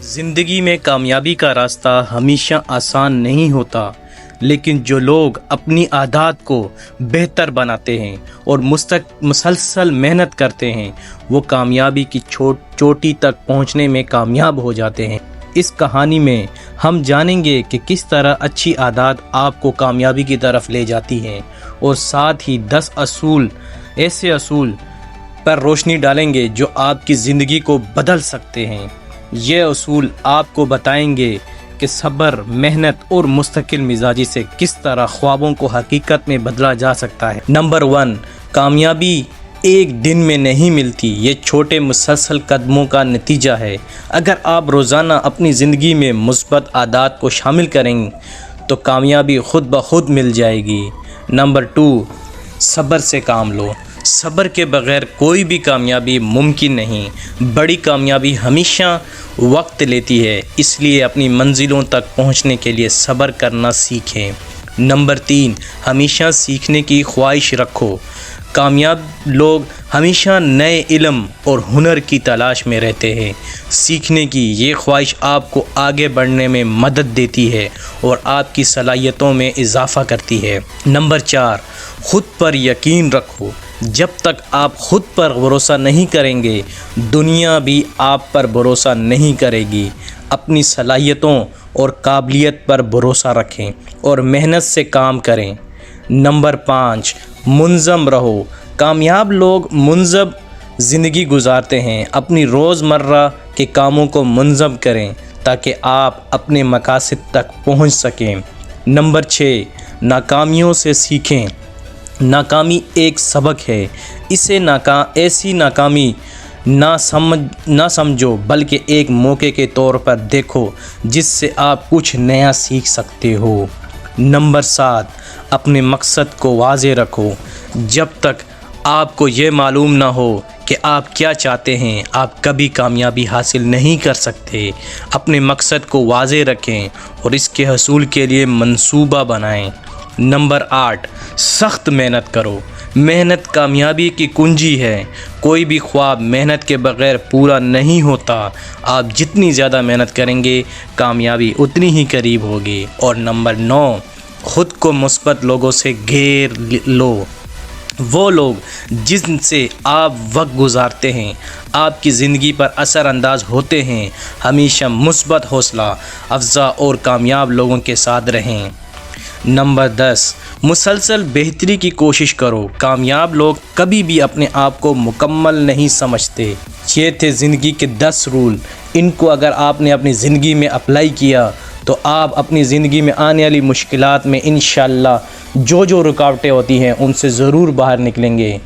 زندگی میں کامیابی کا راستہ ہمیشہ آسان نہیں ہوتا، لیکن جو لوگ اپنی عادات کو بہتر بناتے ہیں اور مسلسل محنت کرتے ہیں وہ کامیابی کی چوٹی تک پہنچنے میں کامیاب ہو جاتے ہیں۔ اس کہانی میں ہم جانیں گے کہ کس طرح اچھی عادات آپ کو کامیابی کی طرف لے جاتی ہیں، اور ساتھ ہی 10 ایسے اصول پر روشنی ڈالیں گے جو آپ کی زندگی کو بدل سکتے ہیں۔ یہ اصول آپ کو بتائیں گے کہ صبر، محنت اور مستقل مزاجی سے کس طرح خوابوں کو حقیقت میں بدلا جا سکتا ہے۔ نمبر 1، کامیابی ایک دن میں نہیں ملتی، یہ چھوٹے مسلسل قدموں کا نتیجہ ہے۔ اگر آپ روزانہ اپنی زندگی میں مثبت عادات کو شامل کریں تو کامیابی خود بخود مل جائے گی۔ نمبر 2، صبر سے کام لو۔ صبر کے بغیر کوئی بھی کامیابی ممکن نہیں۔ بڑی کامیابی ہمیشہ وقت لیتی ہے، اس لیے اپنی منزلوں تک پہنچنے کے لیے صبر کرنا سیکھیں۔ نمبر 3، ہمیشہ سیکھنے کی خواہش رکھو۔ کامیاب لوگ ہمیشہ نئے علم اور ہنر کی تلاش میں رہتے ہیں۔ سیکھنے کی یہ خواہش آپ کو آگے بڑھنے میں مدد دیتی ہے اور آپ کی صلاحیتوں میں اضافہ کرتی ہے۔ نمبر 4، خود پر یقین رکھو۔ جب تک آپ خود پر بھروسہ نہیں کریں گے، دنیا بھی آپ پر بھروسہ نہیں کرے گی۔ اپنی صلاحیتوں اور قابلیت پر بھروسہ رکھیں اور محنت سے کام کریں۔ نمبر 5، منظم رہو۔ کامیاب لوگ منظم زندگی گزارتے ہیں۔ اپنی روزمرہ کے کاموں کو منظم کریں تاکہ آپ اپنے مقاصد تک پہنچ سکیں۔ نمبر 6، ناکامیوں سے سیکھیں۔ ناکامی ایک سبق ہے، ایسی ناکامی نہ سمجھو بلکہ ایک موقع کے طور پر دیکھو جس سے آپ کچھ نیا سیکھ سکتے ہو۔ نمبر 7، اپنے مقصد کو واضح رکھو۔ جب تک آپ کو یہ معلوم نہ ہو کہ آپ کیا چاہتے ہیں، آپ کبھی کامیابی حاصل نہیں کر سکتے۔ اپنے مقصد کو واضح رکھیں اور اس کے حصول کے لیے منصوبہ بنائیں۔ نمبر 8، سخت محنت کرو۔ محنت کامیابی کی کنجی ہے۔ کوئی بھی خواب محنت کے بغیر پورا نہیں ہوتا۔ آپ جتنی زیادہ محنت کریں گے، کامیابی اتنی ہی قریب ہوگی۔ اور نمبر 9، خود کو مثبت لوگوں سے گھیر لو۔ وہ لوگ جن سے آپ وقت گزارتے ہیں آپ کی زندگی پر اثر انداز ہوتے ہیں۔ ہمیشہ مثبت، حوصلہ افزا اور کامیاب لوگوں کے ساتھ رہیں۔ نمبر 10، مسلسل بہتری کی کوشش کرو۔ کامیاب لوگ کبھی بھی اپنے آپ کو مکمل نہیں سمجھتے۔ یہ تھے زندگی کے 10 رول۔ ان کو اگر آپ نے اپنی زندگی میں اپلائی کیا تو آپ اپنی زندگی میں آنے والی مشکلات میں انشاءاللہ جو رکاوٹیں ہوتی ہیں ان سے ضرور باہر نکلیں گے۔